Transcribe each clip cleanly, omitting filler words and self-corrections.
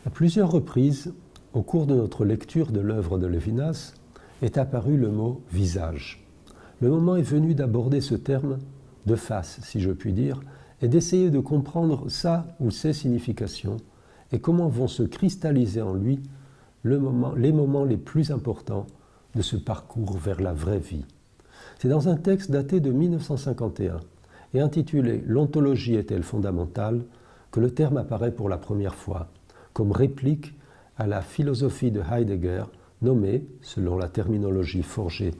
À plusieurs reprises, au cours de notre lecture de l'œuvre de Lévinas, est apparu le mot « visage ». Le moment est venu d'aborder ce terme de face, si je puis dire, et d'essayer de comprendre sa ou ses significations et comment vont se cristalliser en lui les moments les plus importants de ce parcours vers la vraie vie. C'est dans un texte daté de 1951 et intitulé « L'ontologie est-elle fondamentale ?» que le terme apparaît pour la première fois, comme réplique à la philosophie de Heidegger, nommée, selon la terminologie forgée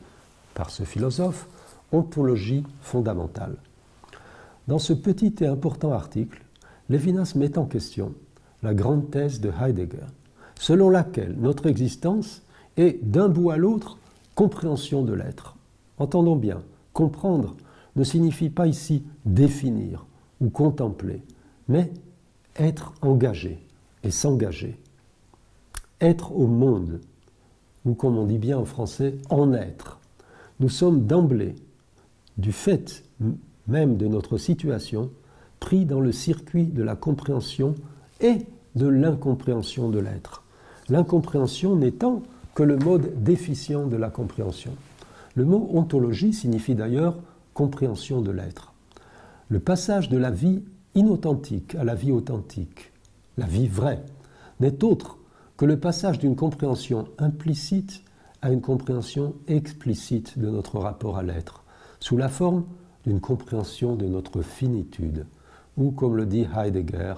par ce philosophe, ontologie fondamentale. Dans ce petit et important article, Lévinas met en question la grande thèse de Heidegger, selon laquelle notre existence est d'un bout à l'autre compréhension de l'être. Entendons bien, comprendre ne signifie pas ici définir ou contempler, mais être engagé et s'engager. Être au monde, ou comme on dit bien en français, en être. Nous sommes d'emblée, du fait même de notre situation, pris dans le circuit de la compréhension et de l'incompréhension de l'être. L'incompréhension n'étant que le mode déficient de la compréhension. Le mot ontologie signifie d'ailleurs compréhension de l'être. Le passage de la vie inauthentique à la vie authentique, la vie vraie, n'est autre que le passage d'une compréhension implicite à une compréhension explicite de notre rapport à l'être, sous la forme d'une compréhension de notre finitude, ou, comme le dit Heidegger,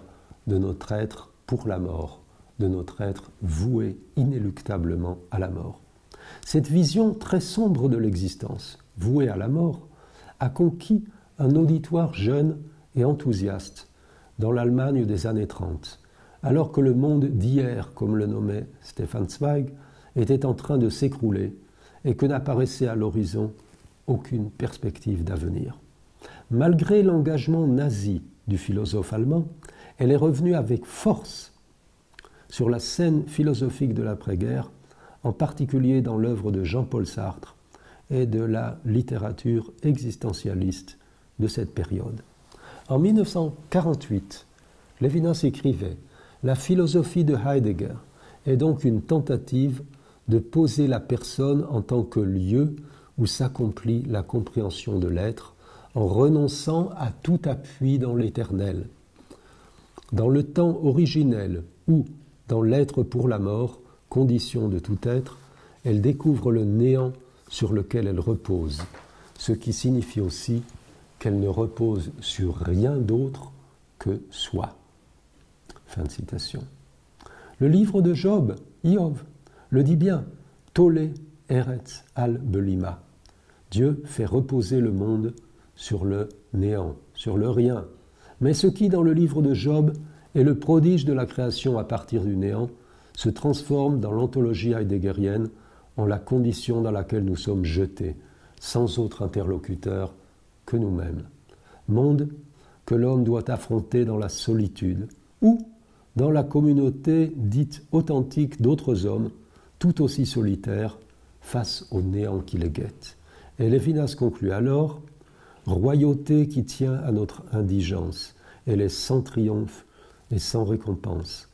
de notre être pour la mort, de notre être voué inéluctablement à la mort. Cette vision très sombre de l'existence, vouée à la mort, a conquis un auditoire jeune et enthousiaste dans l'Allemagne des années 30, alors que le monde d'hier, comme le nommait Stefan Zweig, était en train de s'écrouler et que n'apparaissait à l'horizon aucune perspective d'avenir. Malgré l'engagement nazi du philosophe allemand, elle est revenue avec force sur la scène philosophique de l'après-guerre, en particulier dans l'œuvre de Jean-Paul Sartre et de la littérature existentialiste de cette période. En 1948, Lévinas écrivait « La philosophie de Heidegger est donc une tentative de poser la personne en tant que lieu où s'accomplit la compréhension de l'être, en renonçant à tout appui dans l'éternel. Dans le temps originel ou dans l'être pour la mort, condition de tout être, elle découvre le néant sur lequel elle repose, ce qui signifie aussi qu'elle ne repose sur rien d'autre que soi. » Fin de citation. Le livre de Job, Iov, le dit bien, « Tolé eretz al belima ». Dieu fait reposer le monde sur le néant, sur le rien. Mais ce qui, dans le livre de Job, est le prodige de la création à partir du néant, se transforme dans l'ontologie heideggerienne en la condition dans laquelle nous sommes jetés, sans autre interlocuteur que nous-mêmes. Monde que l'homme doit affronter dans la solitude ou dans la communauté dite authentique d'autres hommes, tout aussi solitaires, face au néant qui les guette. Et Lévinas conclut alors « Royauté qui tient à notre indigence, elle est sans triomphe et sans récompense. »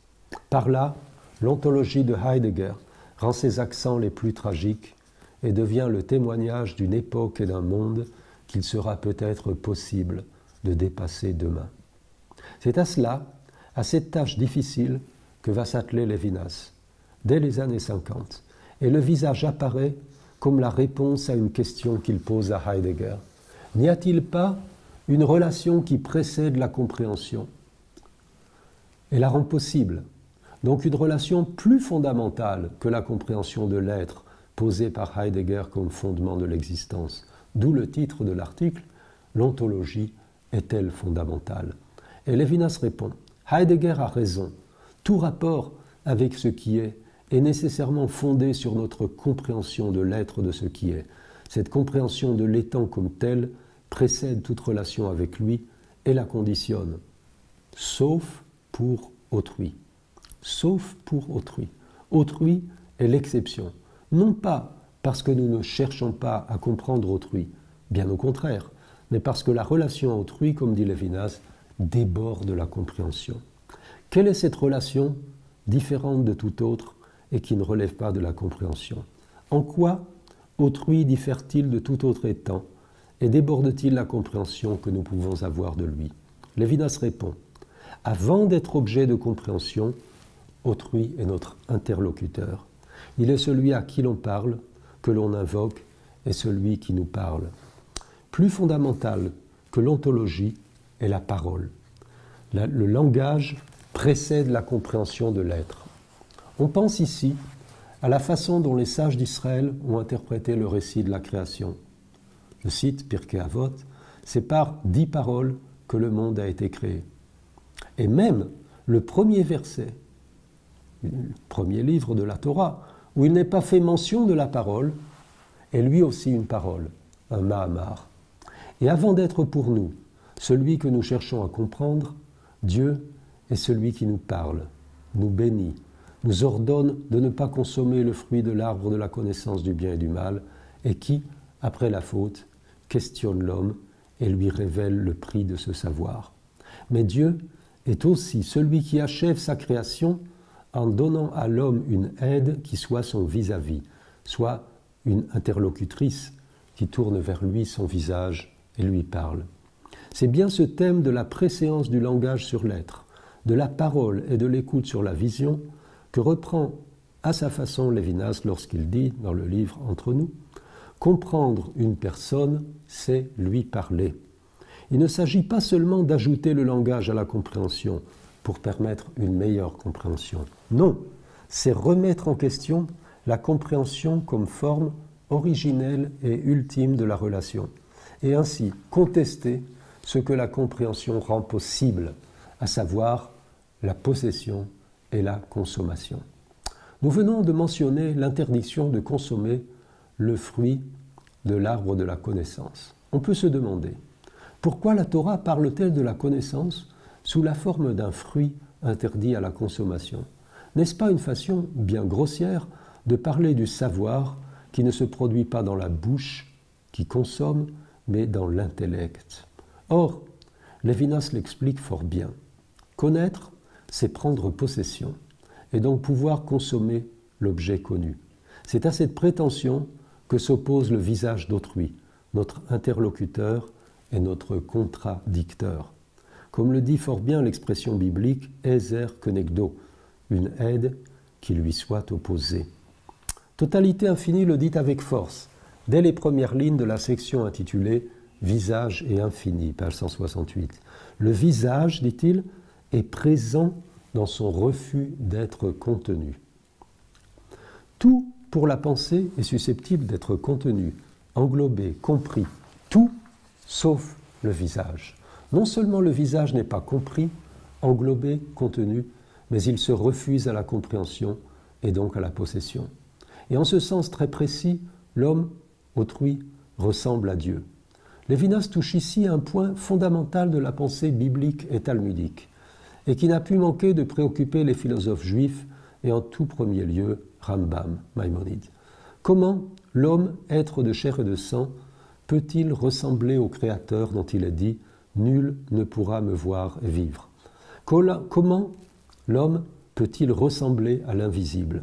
Par là, l'ontologie de Heidegger rend ses accents les plus tragiques et devient le témoignage d'une époque et d'un monde qu'il sera peut-être possible de dépasser demain. C'est à cela, à cette tâche difficile, que va s'atteler Lévinas, dès les années 50, et le visage apparaît comme la réponse à une question qu'il pose à Heidegger. N'y a-t-il pas une relation qui précède la compréhension et la rend possible? Donc une relation plus fondamentale que la compréhension de l'être posée par Heidegger comme fondement de l'existence. D'où le titre de l'article « L'ontologie est-elle fondamentale ?» Et Lévinas répond « Heidegger a raison. Tout rapport avec ce qui est nécessairement fondé sur notre compréhension de l'être de ce qui est. Cette compréhension de l'étant comme tel précède toute relation avec lui et la conditionne, sauf pour autrui. Sauf pour autrui. Autrui est l'exception. Non pas parce que nous ne cherchons pas à comprendre autrui, bien au contraire, mais parce que la relation à autrui, comme dit Lévinas, déborde la compréhension. Quelle est cette relation différente de tout autre et qui ne relève pas de la compréhension. En quoi autrui diffère-t-il de tout autre étant et déborde-t-il la compréhension que nous pouvons avoir de lui? Lévinas répond: avant d'être objet de compréhension, autrui est notre interlocuteur. Il est celui à qui l'on parle, que l'on invoque, et celui qui nous parle. Plus fondamental que l'ontologie est la parole. Le langage précède la compréhension de l'être. On pense ici à la façon dont les sages d'Israël ont interprété le récit de la création. Je cite Pirkei Avot, c'est par 10 paroles que le monde a été créé. Et même le premier verset, le premier livre de la Torah, où il n'est pas fait mention de la parole, est lui aussi une parole, un Mahamar. Et avant d'être pour nous celui que nous cherchons à comprendre, Dieu est celui qui nous parle, nous bénit, nous ordonne de ne pas consommer le fruit de l'arbre de la connaissance du bien et du mal, et qui, après la faute, questionne l'homme et lui révèle le prix de ce savoir. Mais Dieu est aussi celui qui achève sa création en donnant à l'homme une aide qui soit son vis-à-vis, soit une interlocutrice qui tourne vers lui son visage et lui parle. C'est bien ce thème de la préséance du langage sur l'être, de la parole et de l'écoute sur la vision que reprend à sa façon Lévinas lorsqu'il dit dans le livre Entre nous, comprendre une personne, c'est lui parler. Il ne s'agit pas seulement d'ajouter le langage à la compréhension pour permettre une meilleure compréhension. Non, c'est remettre en question la compréhension comme forme originelle et ultime de la relation, et ainsi contester ce que la compréhension rend possible, à savoir la possession et la consommation. Nous venons de mentionner l'interdiction de consommer le fruit de l'arbre de la connaissance. On peut se demander, pourquoi la Torah parle-t-elle de la connaissance sous la forme d'un fruit interdit à la consommation? N'est-ce pas une façon bien grossière de parler du savoir qui ne se produit pas dans la bouche qui consomme, mais dans l'intellect? Or, Lévinas l'explique fort bien. Connaître, c'est prendre possession, et donc pouvoir consommer l'objet connu. C'est à cette prétention que s'oppose le visage d'autrui, notre interlocuteur et notre contradicteur. Comme le dit fort bien l'expression biblique « Ezer kenegdo », une aide qui lui soit opposée. Totalité infinie le dit avec force, dès les premières lignes de la section intitulée « Visage et infini », page 168. Le visage, dit-il, est présent dans son refus d'être contenu. Tout pour la pensée est susceptible d'être contenu, englobé, compris. Tout sauf le visage. Non seulement le visage n'est pas compris, englobé, contenu, mais il se refuse à la compréhension et donc à la possession. Et en ce sens très précis, l'homme, autrui, ressemble à Dieu. Lévinas touche ici un point fondamental de la pensée biblique et talmudique, et qui n'a pu manquer de préoccuper les philosophes juifs et en tout premier lieu Rambam, Maïmonide. Comment l'homme, être de chair et de sang, peut-il ressembler au Créateur dont il est dit « Nul ne pourra me voir et vivre » Comment l'homme peut-il ressembler à l'invisible?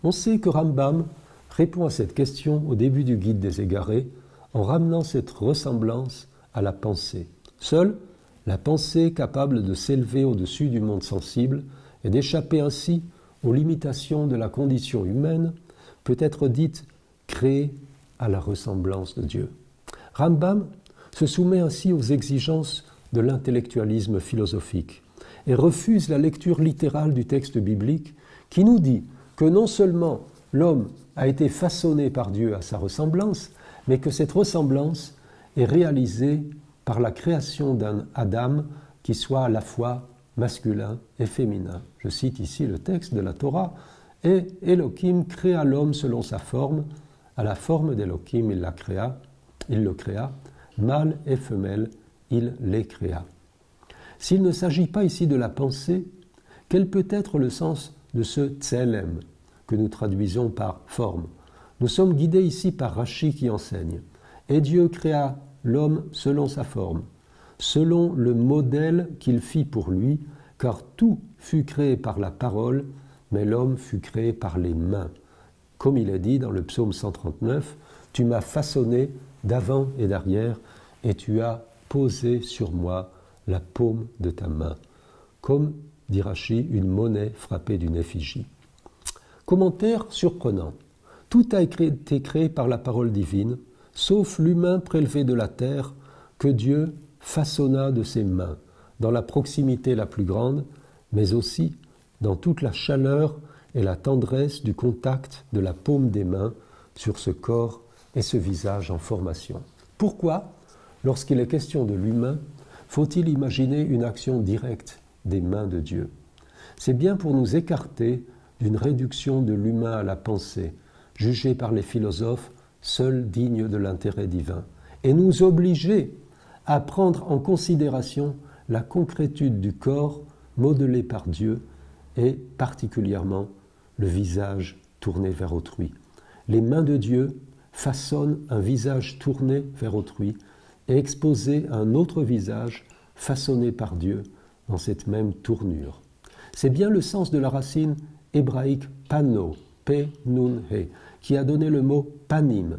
On sait que Rambam répond à cette question au début du Guide des Égarés en ramenant cette ressemblance à la pensée. Seule la pensée capable de s'élever au-dessus du monde sensible et d'échapper ainsi aux limitations de la condition humaine peut être dite créée à la ressemblance de Dieu. Rambam se soumet ainsi aux exigences de l'intellectualisme philosophique et refuse la lecture littérale du texte biblique qui nous dit que non seulement l'homme a été façonné par Dieu à sa ressemblance, mais que cette ressemblance est réalisée par la création d'un Adam qui soit à la fois masculin et féminin. Je cite ici le texte de la Torah. « Et Elohim créa l'homme selon sa forme, à la forme d'Elohim il le créa, mâle et femelle, il les créa. » S'il ne s'agit pas ici de la pensée, quel peut être le sens de ce tselem que nous traduisons par forme? Nous sommes guidés ici par Rashi qui enseigne « Et Dieu créa l'homme selon sa forme, selon le modèle qu'il fit pour lui, car tout fut créé par la parole, mais l'homme fut créé par les mains. Comme il est dit dans le psaume 139, « Tu m'as façonné d'avant et d'arrière, et tu as posé sur moi la paume de ta main. » Comme, dit Rachi, une monnaie frappée d'une effigie. Commentaire surprenant. Tout a été créé par la parole divine, sauf l'humain prélevé de la terre que Dieu façonna de ses mains, dans la proximité la plus grande, mais aussi dans toute la chaleur et la tendresse du contact de la paume des mains sur ce corps et ce visage en formation. Pourquoi, lorsqu'il est question de l'humain, faut-il imaginer une action directe des mains de Dieu? C'est bien pour nous écarter d'une réduction de l'humain à la pensée, jugée par les philosophes seul digne de l'intérêt divin, et nous obliger à prendre en considération la concrétude du corps modelé par Dieu et particulièrement le visage tourné vers autrui. Les mains de Dieu façonnent un visage tourné vers autrui et exposé à un autre visage façonné par Dieu dans cette même tournure. C'est bien le sens de la racine hébraïque pano, pe-nun-he, qui a donné le mot panim,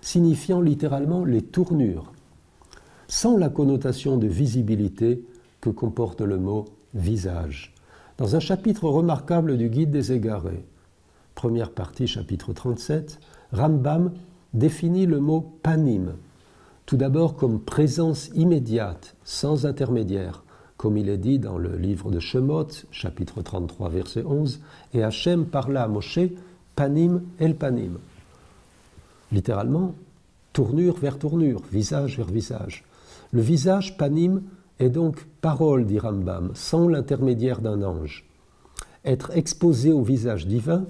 signifiant littéralement les tournures, sans la connotation de visibilité que comporte le mot visage. Dans un chapitre remarquable du Guide des Égarés, première partie, chapitre 37, Rambam définit le mot panim, tout d'abord comme présence immédiate, sans intermédiaire, comme il est dit dans le livre de Shemot, chapitre 33, verset 11, et Hachem parla à Moshe, panim el panim. Littéralement, tournure vers tournure, visage vers visage. Le visage panim est donc parole, dit Rambam, sans l'intermédiaire d'un ange. Être exposé au visage divin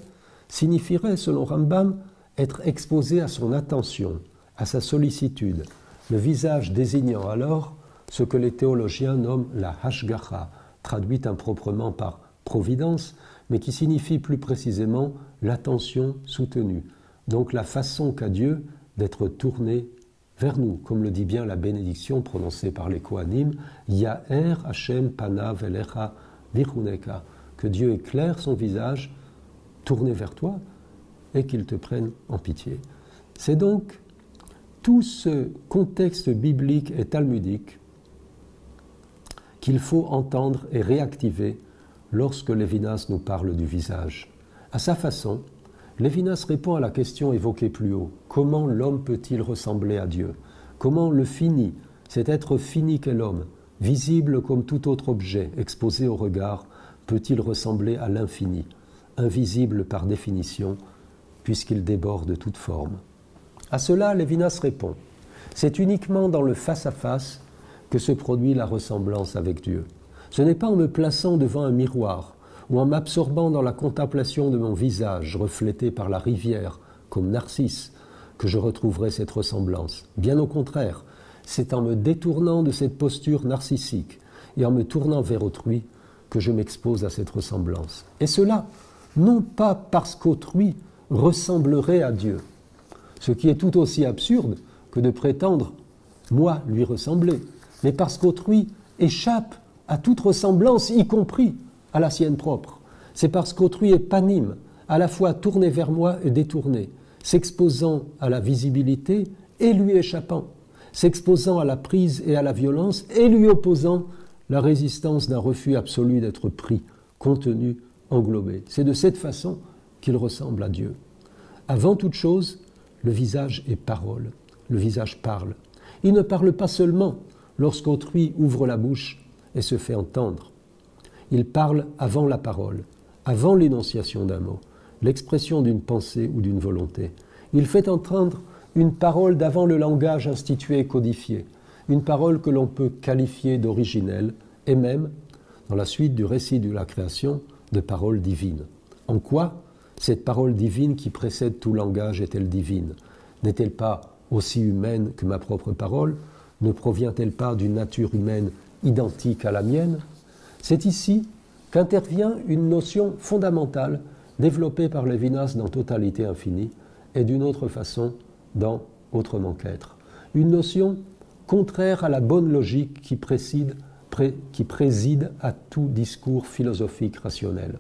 signifierait, selon Rambam, être exposé à son attention, à sa sollicitude, le visage désignant alors ce que les théologiens nomment la hashgacha, traduite improprement par providence, mais qui signifie plus précisément l'attention soutenue, donc la façon qu'a Dieu d'être tourné vers nous, comme le dit bien la bénédiction prononcée par les Kohanim, Ya'er Hashem panav elecha vichuneka, que Dieu éclaire son visage tourné vers toi et qu'il te prenne en pitié. C'est donc tout ce contexte biblique et talmudique qu'il faut entendre et réactiver lorsque Lévinas nous parle du visage. À sa façon, Lévinas répond à la question évoquée plus haut. Comment l'homme peut-il ressembler à Dieu? Comment le fini, cet être fini qu'est l'homme, visible comme tout autre objet, exposé au regard, peut-il ressembler à l'infini, invisible par définition, puisqu'il déborde de toute forme? À cela, Lévinas répond. C'est uniquement dans le face-à-face que se produit la ressemblance avec Dieu. Ce n'est pas en me plaçant devant un miroir ou en m'absorbant dans la contemplation de mon visage reflété par la rivière, comme Narcisse, que je retrouverai cette ressemblance. Bien au contraire, c'est en me détournant de cette posture narcissique et en me tournant vers autrui que je m'expose à cette ressemblance. Et cela, non pas parce qu'autrui ressemblerait à Dieu, ce qui est tout aussi absurde que de prétendre, moi, lui ressembler, mais parce qu'autrui échappe à toute ressemblance, y compris à la sienne propre. C'est parce qu'autrui est panim, à la fois tourné vers moi et détourné, s'exposant à la visibilité et lui échappant, s'exposant à la prise et à la violence et lui opposant la résistance d'un refus absolu d'être pris, contenu, englobé. C'est de cette façon qu'il ressemble à Dieu. Avant toute chose, le visage est parole, le visage parle. Il ne parle pas seulement lorsqu'autrui ouvre la bouche et se fait entendre. Il parle avant la parole, avant l'énonciation d'un mot, l'expression d'une pensée ou d'une volonté. Il fait entendre une parole d'avant le langage institué et codifié, une parole que l'on peut qualifier d'originelle et même, dans la suite du récit de la création, de parole divine. En quoi cette parole divine qui précède tout langage est-elle divine? N'est-elle pas aussi humaine que ma propre parole? Ne provient-elle pas d'une nature humaine identique à la mienne? C'est ici qu'intervient une notion fondamentale développée par Lévinas dans Totalité infinie et d'une autre façon dans Autrement qu'être. Une notion contraire à la bonne logique qui préside à tout discours philosophique rationnel.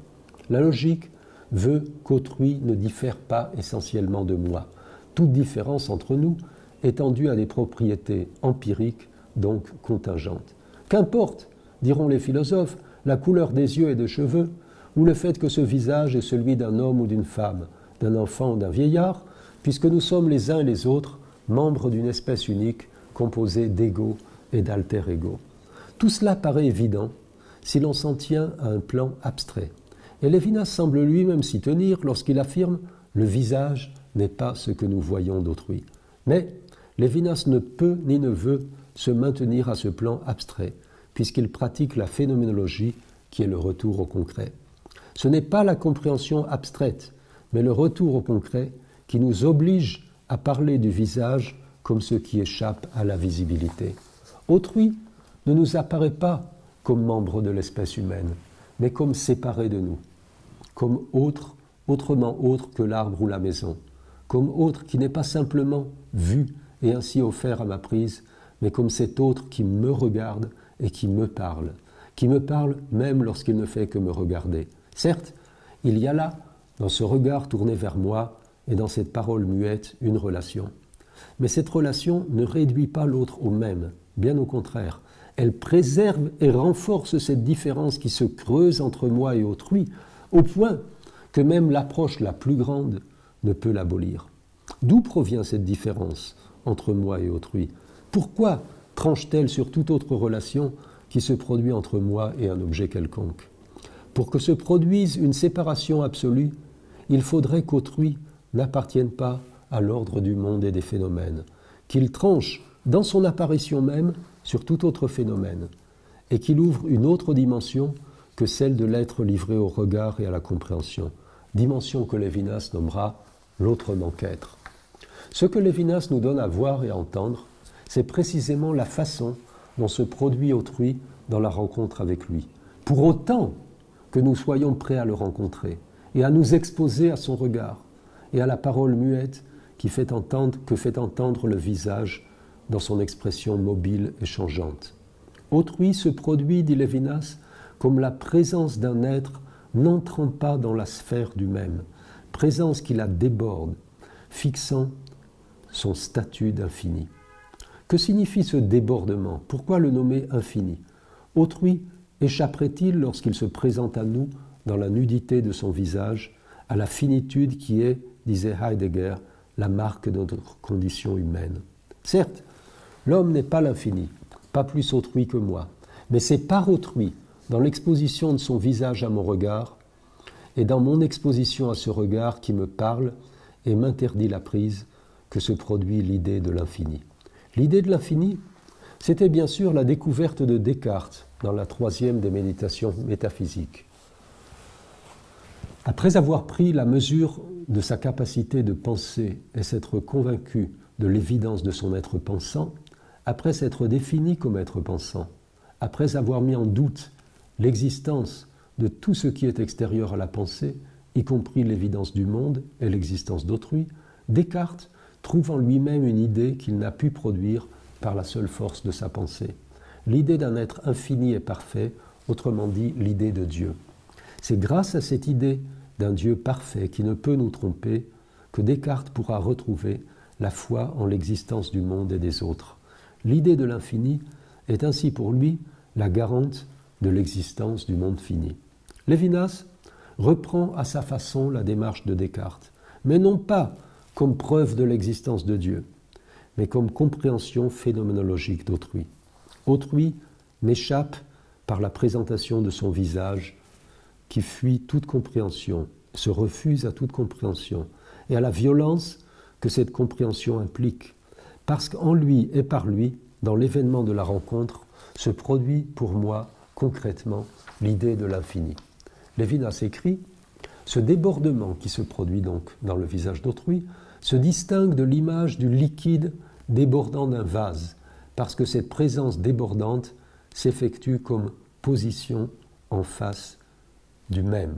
La logique veut qu'autrui ne diffère pas essentiellement de moi. Toute différence entre nous étant due à des propriétés empiriques, donc contingentes. Qu'importe, diront les philosophes, la couleur des yeux et des cheveux, ou le fait que ce visage est celui d'un homme ou d'une femme, d'un enfant ou d'un vieillard, puisque nous sommes les uns et les autres membres d'une espèce unique composée d'égaux et d'alter-égaux. Tout cela paraît évident si l'on s'en tient à un plan abstrait. Et Lévinas semble lui-même s'y tenir lorsqu'il affirme « le visage n'est pas ce que nous voyons d'autrui ». Mais Lévinas ne peut ni ne veut se maintenir à ce plan abstrait, puisqu'il pratique la phénoménologie qui est le retour au concret. Ce n'est pas la compréhension abstraite, mais le retour au concret qui nous oblige à parler du visage comme ce qui échappe à la visibilité. Autrui ne nous apparaît pas comme membre de l'espèce humaine, mais comme séparé de nous, comme autre, autrement autre que l'arbre ou la maison, comme autre qui n'est pas simplement vu et ainsi offert à ma prise, mais comme cet autre qui me regarde et qui me parle même lorsqu'il ne fait que me regarder. Certes, il y a là, dans ce regard tourné vers moi et dans cette parole muette, une relation. Mais cette relation ne réduit pas l'autre au même, bien au contraire. Elle préserve et renforce cette différence qui se creuse entre moi et autrui, au point que même l'approche la plus grande ne peut l'abolir. D'où provient cette différence entre moi et autrui? Pourquoi tranche-t-elle sur toute autre relation qui se produit entre moi et un objet quelconque? Pour que se produise une séparation absolue, il faudrait qu'autrui n'appartienne pas à l'ordre du monde et des phénomènes, qu'il tranche dans son apparition même sur tout autre phénomène, et qu'il ouvre une autre dimension que celle de l'être livré au regard et à la compréhension, dimension que Lévinas nommera l'autrement qu'être. Ce que Lévinas nous donne à voir et à entendre, c'est précisément la façon dont se produit autrui dans la rencontre avec lui. Pour autant que nous soyons prêts à le rencontrer et à nous exposer à son regard et à la parole muette que fait entendre le visage dans son expression mobile et changeante. Autrui se produit, dit Lévinas, comme la présence d'un être n'entrant pas dans la sphère du même, présence qui la déborde, fixant son statut d'infini. Que signifie ce débordement? Pourquoi le nommer infini? Autrui échapperait-il, lorsqu'il se présente à nous dans la nudité de son visage, à la finitude qui est, disait Heidegger, la marque de notre condition humaine? Certes, l'homme n'est pas l'infini, pas plus autrui que moi, mais c'est par autrui, dans l'exposition de son visage à mon regard, et dans mon exposition à ce regard qui me parle et m'interdit la prise, que se produit l'idée de l'infini. L'idée de l'infini, c'était bien sûr la découverte de Descartes dans la troisième des méditations métaphysiques. Après avoir pris la mesure de sa capacité de penser et s'être convaincu de l'évidence de son être pensant, après s'être défini comme être pensant, après avoir mis en doute l'existence de tout ce qui est extérieur à la pensée, y compris l'évidence du monde et l'existence d'autrui, Descartes trouve en lui-même une idée qu'il n'a pu produire par la seule force de sa pensée. L'idée d'un être infini et parfait, autrement dit l'idée de Dieu. C'est grâce à cette idée d'un Dieu parfait qui ne peut nous tromper que Descartes pourra retrouver la foi en l'existence du monde et des autres. L'idée de l'infini est ainsi pour lui la garante de l'existence du monde fini. Lévinas reprend à sa façon la démarche de Descartes, mais non pas comme preuve de l'existence de Dieu, mais comme compréhension phénoménologique d'autrui. Autrui m'échappe par la présentation de son visage qui fuit toute compréhension, se refuse à toute compréhension et à la violence que cette compréhension implique, parce qu'en lui et par lui, dans l'événement de la rencontre, se produit pour moi concrètement l'idée de l'infini. Lévinas écrit « Ce débordement qui se produit donc dans le visage d'autrui se distingue de l'image du liquide débordant d'un vase, parce que cette présence débordante s'effectue comme position en face du même.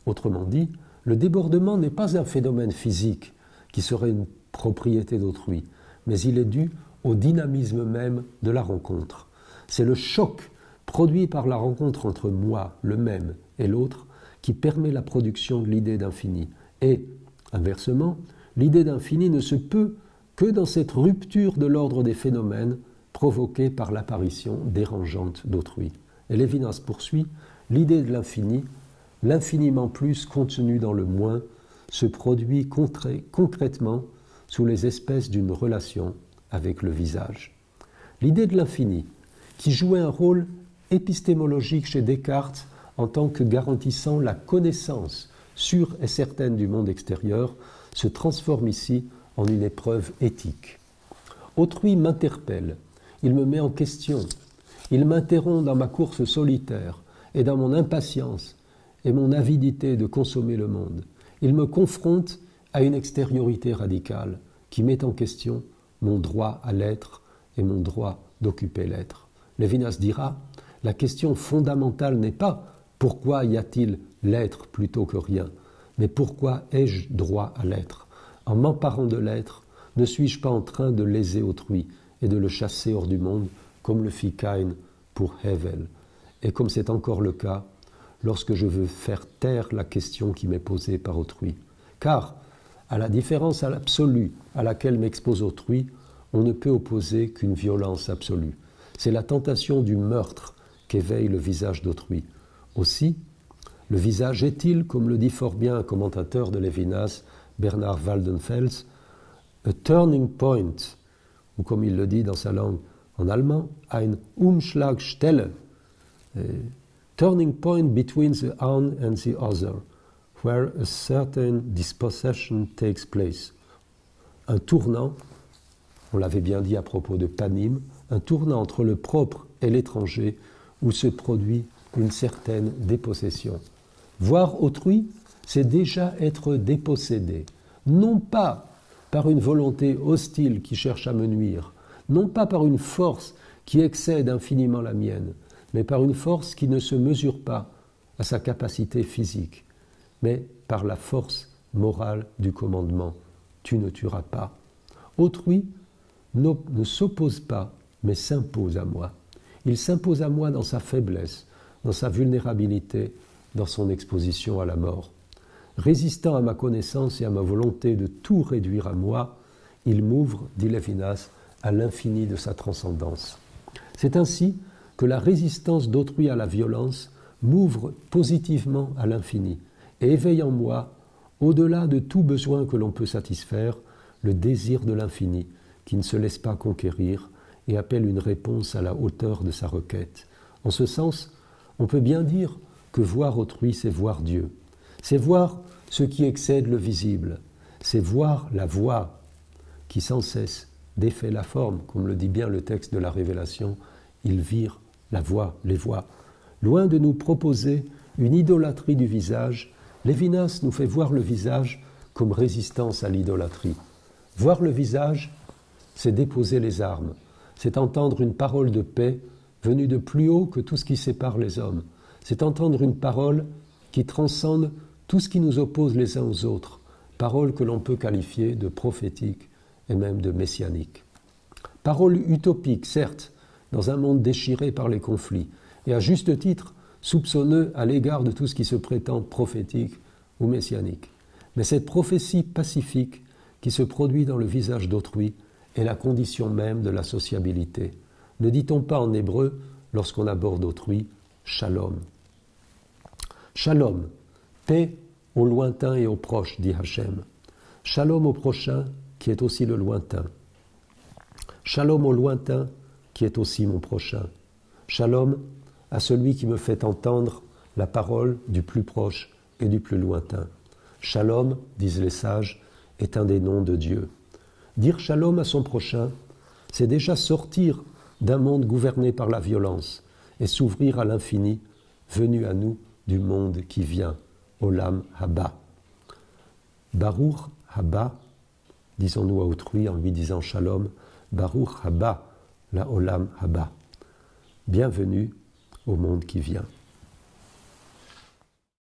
Autrement dit, le débordement n'est pas un phénomène physique qui serait une propriété d'autrui, mais il est dû au dynamisme même de la rencontre. C'est le choc produit par la rencontre entre moi, le même, et l'autre, qui permet la production de l'idée d'infini. Et, inversement, l'idée d'infini ne se peut que dans cette rupture de l'ordre des phénomènes provoquée par l'apparition dérangeante d'autrui. Et Lévinas poursuit, l'idée de l'infini, l'infiniment plus contenu dans le moins, se produit concrètement sous les espèces d'une relation avec le visage. L'idée de l'infini, qui jouait un rôle épistémologique chez Descartes en tant que garantissant la connaissance sûre et certaine du monde extérieur, se transforme ici en une épreuve éthique. Autrui m'interpelle, il me met en question, il m'interrompt dans ma course solitaire et dans mon impatience et mon avidité de consommer le monde. Il me confronte à une extériorité radicale qui met en question mon droit à l'être et mon droit d'occuper l'être. Lévinas dira, la question fondamentale n'est pas pourquoi y a-t-il l'être plutôt que rien, mais pourquoi ai-je droit à l'être? En m'emparant de l'être, ne suis-je pas en train de léser autrui et de le chasser hors du monde, comme le fit Caïn pour Hevel, et comme c'est encore le cas lorsque je veux faire taire la question qui m'est posée par autrui. Car, à la différence absolue à laquelle m'expose autrui, on ne peut opposer qu'une violence absolue. C'est la tentation du meurtre qu'éveille le visage d'autrui. Aussi, le visage est-il, comme le dit fort bien un commentateur de Lévinas, Bernard Waldenfels, a turning point, ou comme il le dit dans sa langue en allemand, ein Umschlagstelle, turning point between the one and the other, where a certain dispossession takes place. Un tournant, on l'avait bien dit à propos de Panim, un tournant entre le propre et l'étranger, où se produit une certaine dépossession. Voir autrui, c'est déjà être dépossédé, non pas par une volonté hostile qui cherche à me nuire, non pas par une force qui excède infiniment la mienne, mais par une force qui ne se mesure pas à sa capacité physique, mais par la force morale du commandement « tu ne tueras pas ». Autrui ne s'oppose pas, mais s'impose à moi. Il s'impose à moi dans sa faiblesse, dans sa vulnérabilité, dans son exposition à la mort. Résistant à ma connaissance et à ma volonté de tout réduire à moi, il m'ouvre, dit Lévinas, à l'infini de sa transcendance. C'est ainsi que la résistance d'autrui à la violence m'ouvre positivement à l'infini et éveille en moi, au-delà de tout besoin que l'on peut satisfaire, le désir de l'infini qui ne se laisse pas conquérir et appelle une réponse à la hauteur de sa requête. En ce sens, on peut bien dire que voir autrui, c'est voir Dieu. C'est voir ce qui excède le visible. C'est voir la voix qui sans cesse défait la forme, comme le dit bien le texte de la Révélation. Ils virent la voix, les voix. Loin de nous proposer une idolâtrie du visage, Lévinas nous fait voir le visage comme résistance à l'idolâtrie. Voir le visage, c'est déposer les armes, c'est entendre une parole de paix venue de plus haut que tout ce qui sépare les hommes. C'est entendre une parole qui transcende tout ce qui nous oppose les uns aux autres, parole que l'on peut qualifier de prophétique et même de messianique. Parole utopique, certes, dans un monde déchiré par les conflits, et à juste titre soupçonneux à l'égard de tout ce qui se prétend prophétique ou messianique. Mais cette prophétie pacifique qui se produit dans le visage d'autrui est la condition même de la sociabilité. Ne dit-on pas en hébreu, lorsqu'on aborde autrui, shalom. Shalom, paix au lointain et au proche, dit Hachem. Shalom au prochain, qui est aussi le lointain. Shalom au lointain, qui est aussi mon prochain. Shalom à celui qui me fait entendre la parole du plus proche et du plus lointain. Shalom, disent les sages, est un des noms de Dieu. Dire shalom à son prochain, c'est déjà sortir d'un monde gouverné par la violence et s'ouvrir à l'infini, venu à nous du monde qui vient, Olam Haba. Baruch Haba, disons-nous à autrui en lui disant shalom, Baruch Haba, la Olam Haba. Bienvenue au monde qui vient.